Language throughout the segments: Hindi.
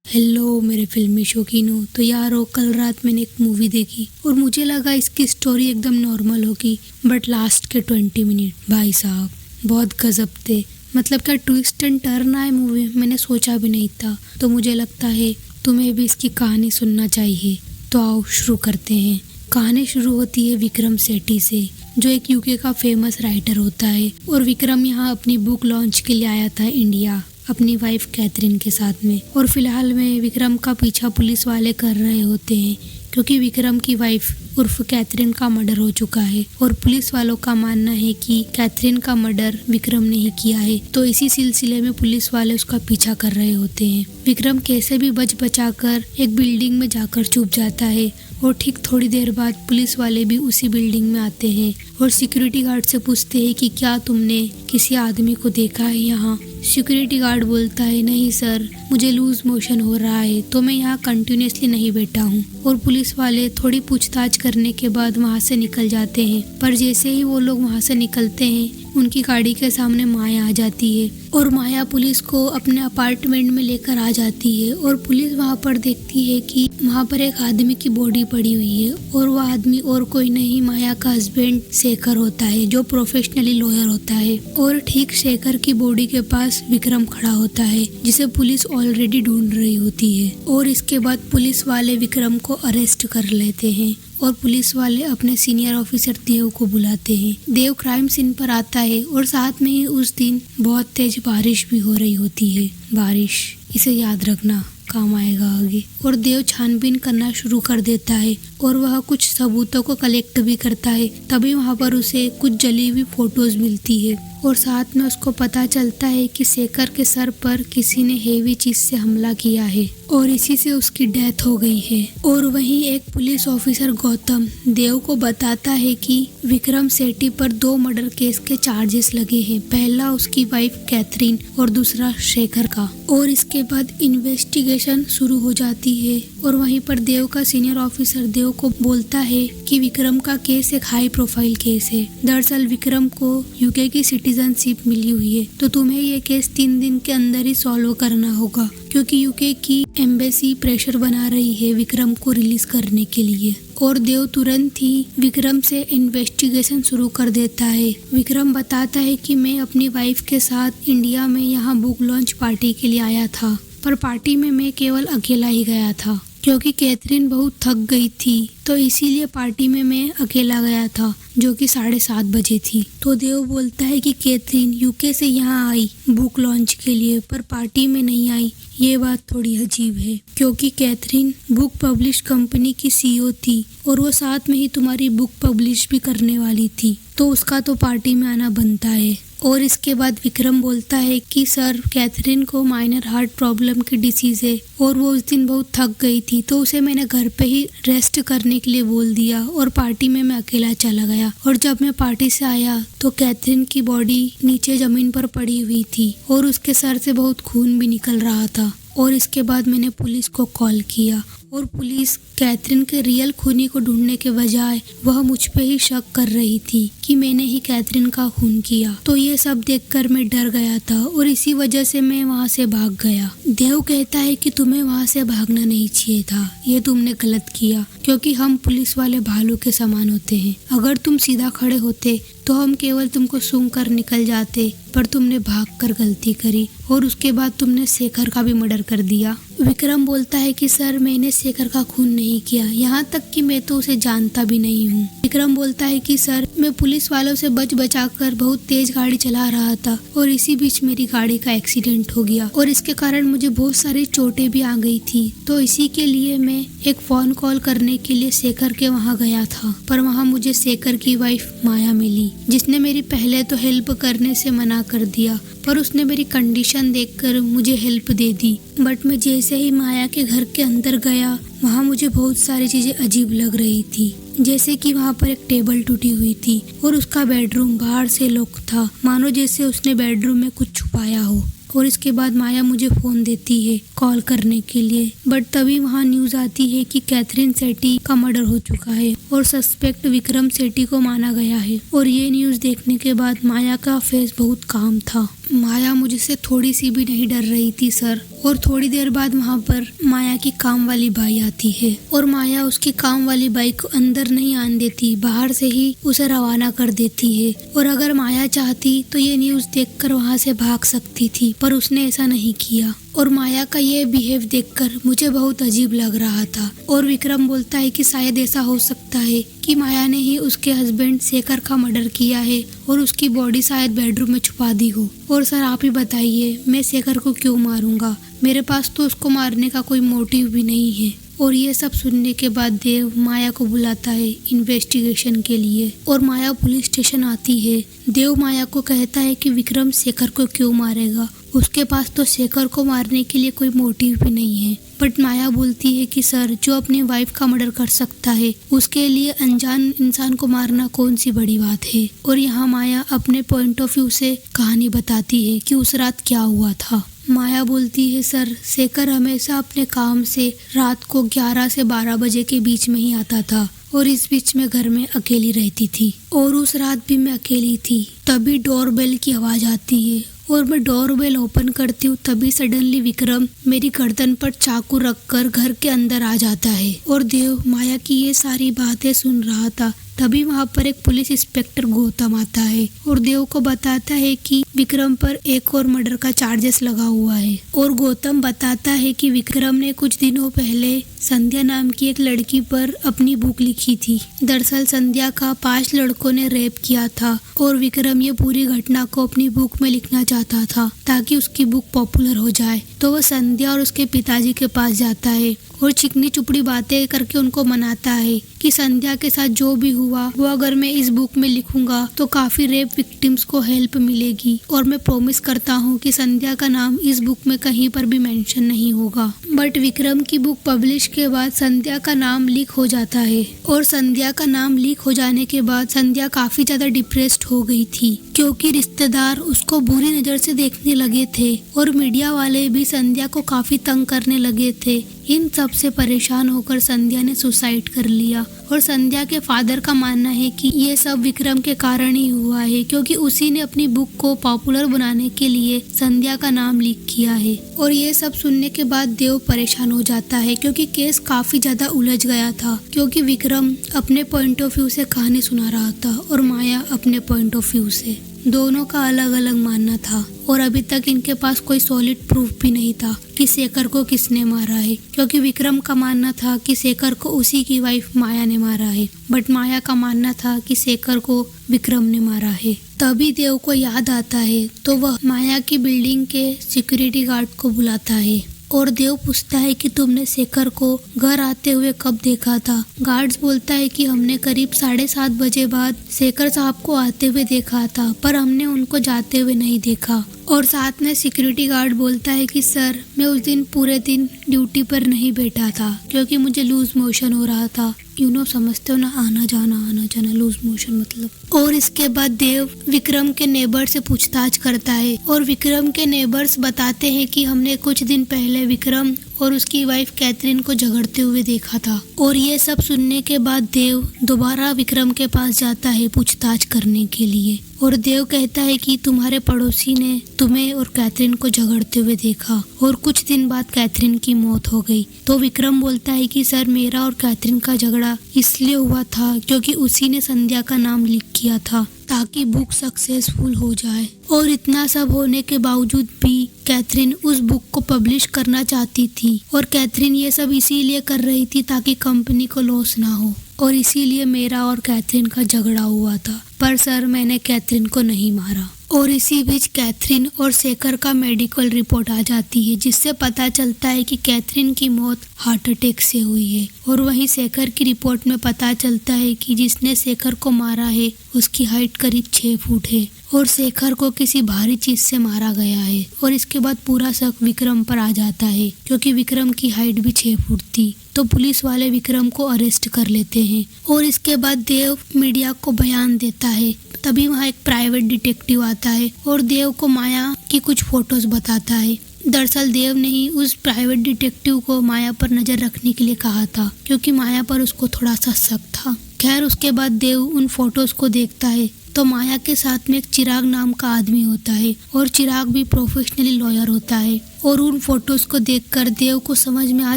हेलो मेरे फिल्मी शौकीनों। तो यारो कल रात मैंने एक मूवी देखी और मुझे लगा इसकी स्टोरी एकदम नॉर्मल होगी, बट लास्ट के 20 मिनट भाई साहब बहुत गजब थे। मतलब क्या ट्विस्ट एंड टर्न आए मूवी में, मैंने सोचा भी नहीं था। तो मुझे लगता है तुम्हें भी इसकी कहानी सुनना चाहिए। तो आओ शुरू करते हैं। कहानी शुरू होती है विक्रम सेठी से, जो एक यूके का फेमस राइटर होता है। और विक्रम यहाँ अपनी बुक लॉन्च के लिए आया था इंडिया अपनी वाइफ कैथरीन के साथ में। और फिलहाल में विक्रम का पीछा पुलिस वाले कर रहे होते हैं, क्योंकि विक्रम की वाइफ उर्फ कैथरीन का मर्डर हो चुका है और पुलिस वालों का मानना है कि कैथरीन का मर्डर विक्रम ने ही किया है। तो इसी सिलसिले में पुलिस वाले उसका पीछा कर रहे होते हैं। विक्रम कैसे भी बच बचाकर एक बिल्डिंग में जाकर छुप जाता है और ठीक थोड़ी देर बाद पुलिस वाले भी उसी बिल्डिंग में आते हैं और सिक्योरिटी गार्ड से पूछते हैं कि क्या तुमने किसी आदमी को देखा है यहाँ। सिक्योरिटी गार्ड बोलता है नहीं सर, मुझे लूज मोशन हो रहा है तो मैं यहाँ कंटिन्यूसली नहीं बैठा हूँ। और पुलिस वाले थोड़ी पूछताछ करने के बाद वहाँ से निकल जाते हैं। पर जैसे ही वो लोग वहाँ से निकलते हैं उनकी गाड़ी के सामने माया आ जाती है और माया पुलिस को अपने अपार्टमेंट में लेकर आ जाती है। और पुलिस वहाँ पर देखती है कि वहाँ पर एक आदमी की बॉडी पड़ी हुई है और वह आदमी और कोई नहीं माया का हस्बैंड शेखर होता है, जो प्रोफेशनली लॉयर होता है। और ठीक शेखर की बॉडी के पास विक्रम खड़ा होता है, जिसे पुलिस ऑलरेडी ढूंढ रही होती है। और इसके बाद पुलिस वाले विक्रम को अरेस्ट कर लेते हैं और पुलिस वाले अपने सीनियर ऑफिसर देव को बुलाते हैं। देव क्राइम सीन पर आता है और साथ में ही उस दिन बहुत तेज बारिश भी हो रही होती है। बारिश, इसे याद रखना, काम आएगा आगे। और देव छानबीन करना शुरू कर देता है और वह कुछ सबूतों को कलेक्ट भी करता है। तभी वहाँ पर उसे कुछ जली हुई फोटोज मिलती है और साथ में उसको पता चलता है कि शेखर के सर पर किसी ने हेवी चीज से हमला किया है और इसी से उसकी डेथ हो गई है। और वहीं एक पुलिस ऑफिसर गौतम देव को बताता है कि विक्रम सेठी पर 2 मर्डर केस के चार्जेस लगे हैं, पहला उसकी वाइफ कैथरीन और दूसरा शेखर का। और इसके बाद इन्वेस्टिगेशन शुरू हो जाती है और वहीं पर देव का सीनियर ऑफिसर देव को बोलता है कि विक्रम का केस एक हाई प्रोफाइल केस है। दरअसल विक्रम को यूके की सिटीजनशिप मिली हुई है, तो तुम्हें ये केस 3 दिन के अंदर ही सॉल्व करना होगा, क्योंकि यूके की एम्बेसी प्रेशर बना रही है विक्रम को रिलीज करने के लिए। और देव तुरंत ही विक्रम से इन्वेस्टिगेशन शुरू कर देता है। विक्रम बताता है कि मैं अपनी वाइफ के साथ इंडिया में यहाँ बुक लॉन्च पार्टी के लिए आया था, पर पार्टी में मैं केवल अकेला ही गया था क्योंकि कैथरीन बहुत थक गई थी, तो इसीलिए पार्टी में मैं अकेला गया था, जो कि 7:30 बजे थी। तो देव बोलता है कि कैथरीन यूके से यहाँ आई बुक लॉन्च के लिए, पर पार्टी में नहीं आई। ये बात थोड़ी अजीब है, क्योंकि कैथरीन बुक पब्लिश कंपनी की सीईओ थी और वो साथ में ही तुम्हारी बुक पब्लिश भी करने वाली थी, तो उसका तो पार्टी में आना बनता है। और इसके बाद विक्रम बोलता है कि सर, कैथरीन को माइनर हार्ट प्रॉब्लम की डिसीज है और वो उस दिन बहुत थक गई थी, तो उसे मैंने घर पे ही रेस्ट करने के लिए बोल दिया और पार्टी में मैं अकेला चला गया। और जब मैं पार्टी से आया तो कैथरीन की बॉडी नीचे जमीन पर पड़ी हुई थी और उसके सर से बहुत खून भी निकल रहा था। और इसके बाद मैंने पुलिस को कॉल किया और पुलिस कैथरीन के रियल खूनी को ढूंढने के बजाय वह मुझ पे ही शक कर रही थी कि मैंने ही कैथरीन का खून किया। तो ये सब देखकर मैं डर गया था और इसी वजह से मैं वहाँ से भाग गया। देव कहता है कि तुम्हें वहाँ से भागना नहीं चाहिए था, ये तुमने गलत किया, क्योंकि हम पुलिस वाले भालू के समान होते हैं। अगर तुम सीधा खड़े होते तो हम केवल तुमको सूंघ कर निकल जाते, पर तुमने भागकर गलती करी और उसके बाद तुमने शेखर का भी मर्डर कर दिया। विक्रम बोलता है कि सर, मैंने शेखर का खून नहीं किया, यहाँ तक कि मैं तो उसे जानता भी नहीं हूँ। विक्रम बोलता है कि सर, मैं पुलिस वालों से बच बचाकर बहुत तेज गाड़ी चला रहा था और इसी बीच मेरी गाड़ी का एक्सीडेंट हो गया और इसके कारण मुझे बहुत सारी चोटें भी आ गई थी। तो इसी के लिए मैं एक फोन कॉल करने के लिए शेखर के वहाँ गया था, पर वहाँ मुझे शेखर की वाइफ माया मिली, जिसने मेरी पहले तो हेल्प करने से मना कर दिया, पर उसने मेरी कंडीशन देखकर मुझे हेल्प दे दी। बट मैं जैसे ही माया के घर के अंदर गया, वहाँ मुझे बहुत सारी चीजें अजीब लग रही थी, जैसे कि वहाँ पर एक टेबल टूटी हुई थी और उसका बेडरूम बाहर से लॉक था, मानो जैसे उसने बेडरूम में कुछ छुपाया हो। और इसके बाद माया मुझे फोन देती है कॉल करने के लिए, बट तभी वहाँ न्यूज आती है कि कैथरीन सेठी का मर्डर हो चुका है और सस्पेक्ट विक्रम सेठी को माना गया है। और ये न्यूज देखने के बाद माया का फेस बहुत काम था। माया मुझसे थोड़ी सी भी नहीं डर रही थी सर। और थोड़ी देर बाद वहाँ पर माया की काम वाली बाई आती है और माया उसकी काम वाली बाई को अंदर नहीं आने देती, बाहर से ही उसे रवाना कर देती है। और अगर माया चाहती तो ये न्यूज़ देखकर वहाँ से भाग सकती थी, पर उसने ऐसा नहीं किया। और माया का ये बिहेव देखकर मुझे बहुत अजीब लग रहा था। और विक्रम बोलता है कि शायद ऐसा हो सकता है कि माया ने ही उसके हस्बैंड शेखर का मर्डर किया है और उसकी बॉडी शायद बेडरूम में छुपा दी हो। और सर आप ही बताइए, मैं शेखर को क्यों मारूंगा? मेरे पास तो उसको मारने का कोई मोटिव भी नहीं है। और ये सब सुनने के बाद देव माया को बुलाता है इन्वेस्टिगेशन के लिए और माया पुलिस स्टेशन आती है। देव माया को कहता है कि विक्रम शेखर को क्यों मारेगा, उसके पास तो शेखर को मारने के लिए कोई मोटिव भी नहीं है। बट माया बोलती है कि सर, जो अपनी वाइफ का मर्डर कर सकता है उसके लिए अनजान इंसान को मारना कौन सी बड़ी बात है। और यहाँ माया अपने पॉइंट ऑफ व्यू से कहानी बताती है कि उस रात क्या हुआ था। माया बोलती है सर, शेखर हमेशा अपने काम से रात को 11 से 12 बजे के बीच में ही आता था और इस बीच में घर में अकेली रहती थी। और उस रात भी मैं अकेली थी। तभी डोरबेल की आवाज आती है और मैं डोरबेल ओपन करती हूँ। तभी सडनली विक्रम मेरी गर्दन पर चाकू रखकर घर के अंदर आ जाता है। और देव माया की ये सारी बातें सुन रहा था। तभी वहाँ पर एक पुलिस इंस्पेक्टर गौतम आता है और देव को बताता है कि विक्रम पर एक और मर्डर का चार्जेस लगा हुआ है। और गौतम बताता है कि विक्रम ने कुछ दिनों पहले संध्या नाम की एक लड़की पर अपनी बुक लिखी थी। दरअसल संध्या का 5 लड़कों ने रेप किया था और विक्रम ये पूरी घटना को अपनी बुक में लिखना चाहता था ताकि उसकी बुक पॉपुलर हो जाए। तो वह संध्या और उसके पिताजी के पास जाता है और चिकनी चुपड़ी बातें करके उनको मनाता है कि संध्या के साथ जो भी हुआ वो अगर मैं इस बुक में लिखूंगा तो काफी रेप विक्टिम्स को हेल्प मिलेगी और मैं प्रॉमिस करता हूँ कि संध्या का नाम इस बुक में कहीं पर भी मेंशन नहीं होगा। बट विक्रम की बुक पब्लिश के बाद संध्या का नाम लीक हो जाता है और संध्या का नाम लीक हो जाने के बाद संध्या काफी ज्यादा डिप्रेस्ड हो गई थी क्योंकि रिश्तेदार उसको बुरी नजर से देखने लगे थे और मीडिया वाले भी संध्या को काफी तंग करने लगे थे। इन सब से परेशान होकर संध्या ने सुसाइड कर लिया और संध्या के फादर का मानना है कि ये सब विक्रम के कारण ही हुआ है क्योंकि उसी ने अपनी बुक को पॉपुलर बनाने के लिए संध्या का नाम लीक किया है। और ये सब सुनने के बाद देव परेशान हो जाता है क्योंकि केस काफी ज्यादा उलझ गया था क्योंकि विक्रम अपने पॉइंट ऑफ व्यू से कहानी सुना रहा था और माया अपने पॉइंट ऑफ व्यू से। दोनों का अलग अलग मानना था और अभी तक इनके पास कोई सॉलिड प्रूफ भी नहीं था कि शेखर को किसने मारा है क्योंकि विक्रम का मानना था कि शेखर को उसी की वाइफ माया ने मारा है, बट माया का मानना था कि शेखर को विक्रम ने मारा है। तभी देव को याद आता है तो वह माया की बिल्डिंग के सिक्योरिटी गार्ड को बुलाता है और देव पूछता है कि तुमने शेखर को घर आते हुए कब देखा था। गार्ड्स बोलता है कि हमने करीब 7:30 बजे बाद शेखर साहब को आते हुए देखा था पर हमने उनको जाते हुए नहीं देखा। और साथ में सिक्योरिटी गार्ड बोलता है कि सर, मैं उस दिन पूरे दिन ड्यूटी पर नहीं बैठा था क्योंकि मुझे लूज मोशन हो रहा था। समझते हो ना, आना जाना लूज मोशन मतलब। और इसके बाद देव विक्रम के नेबर से पूछताछ करता है और विक्रम के नेबर्स बताते हैं कि हमने कुछ दिन पहले विक्रम और उसकी वाइफ कैथरीन को झगड़ते हुए देखा था। और ये सब सुनने के बाद देव दोबारा विक्रम के पास जाता है पूछताछ करने के लिए और देव कहता है कि तुम्हारे पड़ोसी ने तुम्हें और कैथरीन को झगड़ते हुए देखा और कुछ दिन बाद कैथरीन की मौत हो गई। तो विक्रम बोलता है कि सर, मेरा और कैथरीन का झगड़ा इसलिए हुआ था क्योंकि उसी ने संध्या का नाम लीक किया था ताकि बुक सक्सेसफुल हो जाए। और इतना सब होने के बावजूद भी कैथरीन उस बुक को पब्लिश करना चाहती थी और कैथरीन ये सब इसीलिए कर रही थी ताकि कंपनी को लॉस ना हो और इसीलिए मेरा और कैथरीन का झगड़ा हुआ था। पर सर, मैंने कैथरीन को नहीं मारा। और इसी बीच कैथरीन और शेखर का मेडिकल रिपोर्ट आ जाती है जिससे पता चलता है कि कैथरीन की मौत हार्ट अटैक से हुई है। और वहीं शेखर की रिपोर्ट में पता चलता है कि जिसने शेखर को मारा है उसकी हाइट करीब 6 फुट है और शेखर को किसी भारी चीज से मारा गया है। और इसके बाद पूरा शक विक्रम पर आ जाता है क्योंकि विक्रम की हाइट भी 6 फुट थी। तो पुलिस वाले विक्रम को अरेस्ट कर लेते हैं और इसके बाद देव मीडिया को बयान देता है। तभी वहाँ एक प्राइवेट डिटेक्टिव आता है और देव को माया की कुछ फोटोज बताता है। दरअसल देव ने ही उस प्राइवेट डिटेक्टिव को माया पर नजर रखने के लिए कहा था क्योंकि माया पर उसको थोड़ा सा शक था। खैर, उसके बाद देव उन फोटोज को देखता है तो माया के साथ में एक चिराग नाम का आदमी होता है और चिराग भी प्रोफेशनली लॉयर होता है। और उन फोटोज को देखकर देव को समझ में आ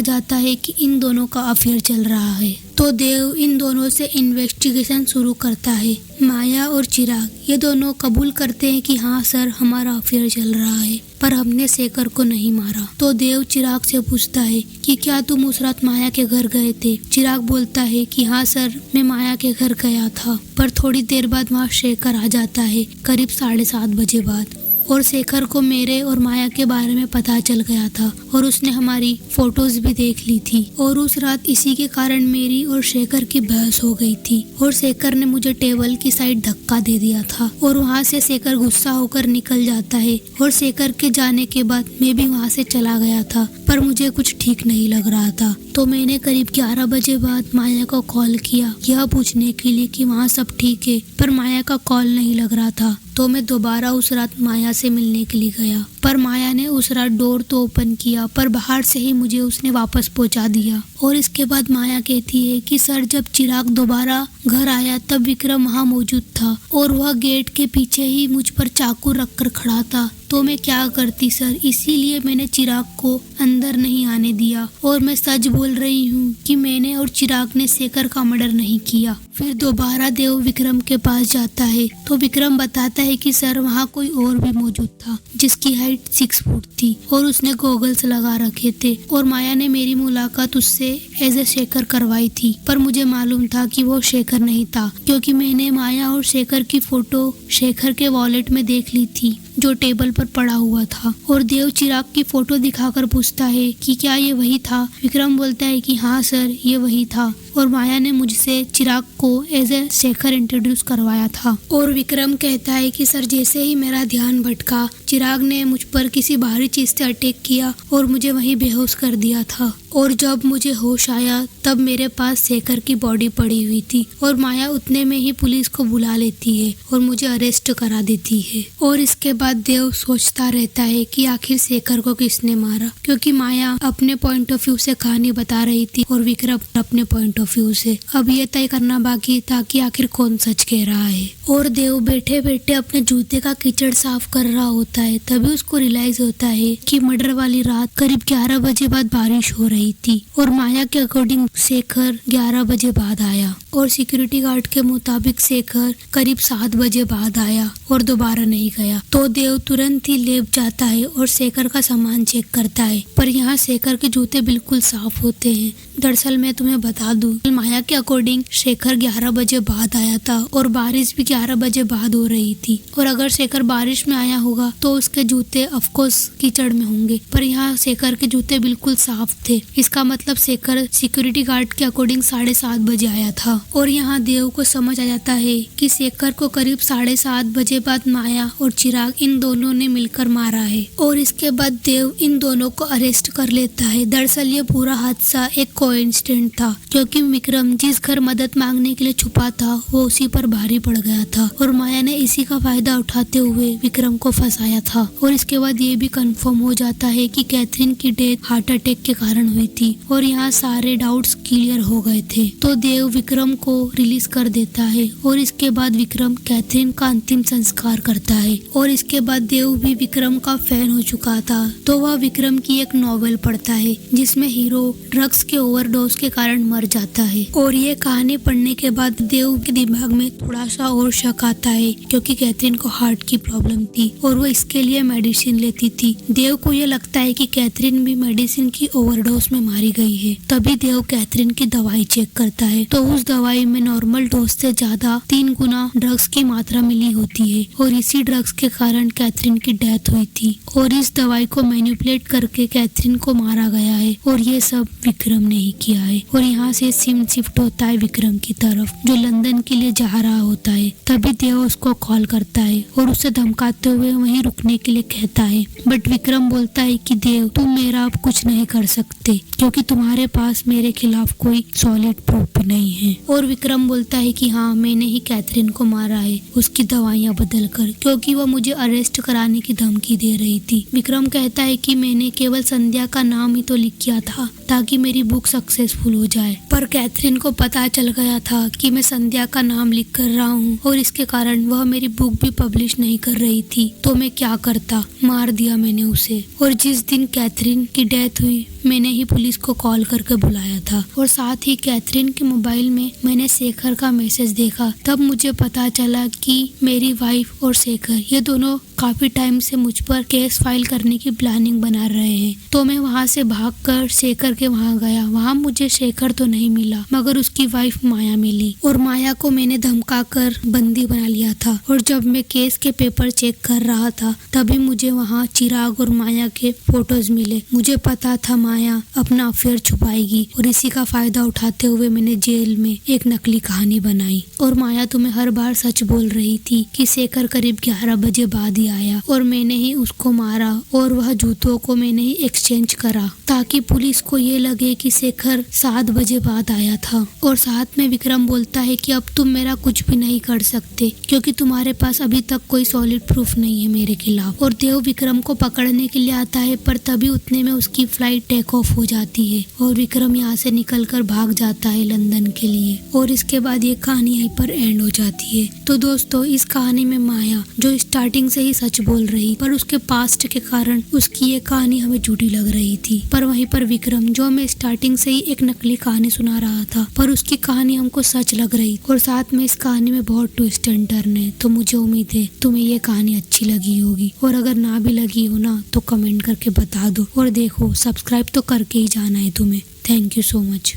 जाता है कि इन दोनों का अफेयर चल रहा है। तो देव इन दोनों से इन्वेस्टिगेशन शुरू करता है। माया और चिराग ये दोनों कबूल करते हैं कि हाँ सर, हमारा अफेयर चल रहा है, पर हमने शेखर को नहीं मारा। तो देव चिराग से पूछता है कि क्या तुम उस रात माया के घर गए थे? चिराग बोलता है कि हाँ सर, मैं माया के घर गया था, पर थोड़ी देर बाद वहाँ शेखर आ जाता है, करीब 7:30 बजे बाद। और शेखर को मेरे और माया के बारे में पता चल गया था और उसने हमारी फोटोज भी देख ली थी। और उस रात इसी के कारण मेरी और शेखर की बहस हो गई थी और शेखर ने मुझे टेबल की साइड धक्का दे दिया था और वहाँ से शेखर गुस्सा होकर निकल जाता है। और शेखर के जाने के बाद मैं भी वहाँ से चला गया था, पर मुझे कुछ ठीक नहीं लग रहा था। तो मैंने करीब 11 बजे बाद माया को कॉल किया यह पूछने के लिए कि वहाँ सब ठीक है, पर माया का कॉल नहीं लग रहा था। तो मैं दोबारा उस रात माया से मिलने के लिए गया, पर माया ने उस रात डोर तो ओपन किया, पर बाहर से ही मुझे उसने वापस पहुंचा दिया। और इसके बाद माया कहती है कि सर, जब चिराग दोबारा घर आया तब विक्रम वहाँ मौजूद था और वह गेट के पीछे ही मुझ पर चाकू रखकर खड़ा था। तो मैं क्या करती सर, इसीलिए मैंने चिराग को अंदर नहीं आने दिया। और मैं सच बोल रही हूँ कि मैंने और चिराग ने शेखर का मर्डर नहीं किया। फिर दोबारा देव विक्रम के पास जाता है तो विक्रम बताता है कि सर, वहाँ कोई और भी मौजूद था जिसकी हाइट 6 फुट थी और उसने गॉगल्स लगा रखे थे। और माया ने मेरी मुलाकात उससे एज ए शेखर करवाई थी, पर मुझे मालूम था कि वो शेखर नहीं था, क्योंकि मैंने माया और शेखर की फोटो शेखर के वॉलेट में देख ली थी जो टेबल पर पड़ा हुआ था। और देव चिराग की फोटो दिखाकर पूछता है कि क्या ये वही था? विक्रम बोलता है कि हाँ सर, ये वही था और माया ने मुझसे चिराग को एज ए शेखर इंट्रोड्यूस करवाया था। और विक्रम कहता है कि सर, जैसे ही मेरा ध्यान भटका, चिराग ने मुझ पर किसी भारी चीज से अटैक किया और मुझे वहीं बेहोश कर दिया था। और जब मुझे होश आया तब मेरे पास शेखर की बॉडी पड़ी हुई थी और माया उतने में ही पुलिस को बुला लेती है और मुझे अरेस्ट करा देती है। और इसके बाद देव सोचता रहता है कि आखिर शेखर को किसने मारा, क्योंकि माया अपने पॉइंट ऑफ व्यू से कहानी बता रही थी और विक्रम अपने पॉइंट ऑफ व्यू से। अब ये तय करना बाकी था कि आखिर कौन सच कह रहा है। और देव बैठे बैठे अपने जूते का कीचड़ साफ कर रहा होता है, तभी उसको रियलाइज होता है कि मर्डर वाली रात करीब 11 बजे बाद बारिश हो रही थी और माया के अकॉर्डिंग शेखर 11 बजे बाद आया और सिक्योरिटी गार्ड के मुताबिक शेखर करीब 7 बजे बाद आया और दोबारा नहीं गया। तो देव तुरंत ही लैब जाता है और शेखर का सामान चेक करता है, पर यहाँ शेखर के जूते बिल्कुल साफ होते हैं। दरअसल मैं तुम्हें बता दूं, माया के अकॉर्डिंग शेखर 11 बजे बाद आया था और बारिश भी 11 बजे बाद हो रही थी। और अगर शेखर बारिश में आया होगा तो उसके जूते ऑफकोर्स कीचड़ में होंगे, पर यहाँ शेखर के जूते बिल्कुल साफ थे। इसका मतलब शेखर सिक्योरिटी गार्ड के अकॉर्डिंग 7:30 बजे आया था। और यहाँ देव को समझ आ जाता है कि शेखर को करीब 7:30 बजे बाद माया और चिराग इन दोनों ने मिलकर मारा है। और इसके बाद देव इन दोनों को अरेस्ट कर लेता है। दरअसल ये पूरा हादसा एक कोइंसिडेंट था, क्योंकि विक्रम जिस घर मदद मांगने के लिए छुपा था वो उसी पर भारी पड़ गया था और माया ने इसी का फायदा उठाते हुए विक्रम को फंसाया था। और इसके बाद ये भी कंफर्म हो जाता है कि कैथरीन की डेथ हार्ट अटैक के कारण हुई थी और यहाँ सारे डाउट्स क्लियर हो गए थे। तो देव विक्रम को रिलीज कर देता है और इसके बाद विक्रम कैथरीन का अंतिम संस्कार करता है। और इसके बाद देव भी विक्रम का फैन हो चुका था, तो वह विक्रम की एक नॉवेल पढ़ता है जिसमें हीरो ड्रग्स के ओवरडोज के कारण मर जाता है। और ये कहानी पढ़ने के बाद देव के दिमाग में थोड़ा सा और शक आता है, क्योंकि कैथरीन को हार्ट की प्रॉब्लम थी और वो इसके लिए मेडिसिन लेती थी। देव को ये लगता है कि कैथरीन भी मेडिसिन की ओवरडोज में मारी गई है। तभी देव कैथरीन की दवाई चेक करता है तो उस दवाई में नॉर्मल डोज से ज्यादा 3 गुना ड्रग्स की मात्रा मिली होती है और इसी ड्रग्स के कारण कैथरीन की डेथ हुई थी। और इस दवाई को मैनिपुलेट करके कैथरीन को मारा गया है और ये सब विक्रम ने ही किया है। और यहाँ से सीन शिफ्ट होता है विक्रम की तरफ, जो लंदन के लिए जा रहा होता है। तभी देव उसको कॉल करता है और उसे धमकाते हुए वहीं रुकने के लिए कहता है, बट विक्रम बोलता है कि देव, तुम मेरा अब कुछ नहीं कर सकते क्योंकि तुम्हारे पास मेरे खिलाफ कोई सॉलिड प्रूफ नहीं है। और विक्रम बोलता है कि हाँ, मैंने ही कैथरीन को मारा है उसकी दवाइयाँ बदल कर, क्योंकि वह मुझे अरेस्ट कराने की धमकी दे रही थी। विक्रम कहता है कि मैंने केवल संध्या का नाम ही तो लिख किया था ताकि मेरी बुक सक्सेसफुल हो जाए। पर कैथरीन को पता चल गया था कि मैं संध्या का नाम लिख कर रहा हूँ और इसके कारण वह मेरी बुक भी पब्लिश नहीं कर रही थी। तो मैं क्या करता, मार दिया मैंने उसे। और जिस दिन कैथरीन की डेथ हुई मैंने ही पुलिस को कॉल करके बुलाया था और साथ ही कैथरीन के मोबाइल में मैंने शेखर का मैसेज देखा। तब मुझे पता चला कि मेरी वाइफ और शेखर ये दोनों काफी टाइम से मुझ पर केस फाइल करने की प्लानिंग बना रहे हैं। तो मैं वहाँ से भागकर शेखर के वहाँ गया। वहाँ मुझे शेखर तो नहीं मिला मगर उसकी वाइफ माया मिली और माया को मैंने धमका कर बंदी बना लिया था। और जब मैं केस के पेपर चेक कर रहा था तभी मुझे वहाँ चिराग और माया के फोटोज मिले। मुझे पता था माया अपना अफेयर छुपाएगी और इसी का फायदा उठाते हुए मैंने जेल में एक नकली कहानी बनाई। और माया तुम्हें हर बार सच बोल रही थी कि शेखर करीब 11 बजे बाद ही आया और मैंने ही उसको मारा और वह जूतों को मैंने ही एक्सचेंज करा ताकि पुलिस को ये लगे कि शेखर 7 बजे बाद आया था। और साथ में विक्रम बोलता है कि अब तुम मेरा कुछ भी नहीं कर सकते क्योंकि तुम्हारे पास अभी तक कोई सॉलिड प्रूफ नहीं है मेरे खिलाफ। और देव विक्रम को पकड़ने के लिए आता है पर तभी उतने में उसकी फ्लाइट टेक ऑफ हो जाती है और विक्रम यहाँ से निकलकर भाग जाता है लंदन के लिए। और इसके बाद ये कहानी यहीं पर एंड हो जाती है। तो दोस्तों इस कहानी में माया जो स्टार्टिंग से ही सच बोल रही पर उसके पास्ट के कारण उसकी ये कहानी हमें झूठी लग रही थी। पर वहीं पर विक्रम जो हमें स्टार्टिंग से ही एक नकली कहानी सुना रहा था पर उसकी कहानी हमको सच लग रही। और साथ में इस कहानी में बहुत ट्विस्ट एंड टर्न है। तो मुझे उम्मीद है तुम्हें ये कहानी अच्छी लगी होगी और अगर ना भी लगी हो ना तो कमेंट करके बता दो। और देखो सब्सक्राइब तो करके ही जाना है तुम्हें। Thank you so much.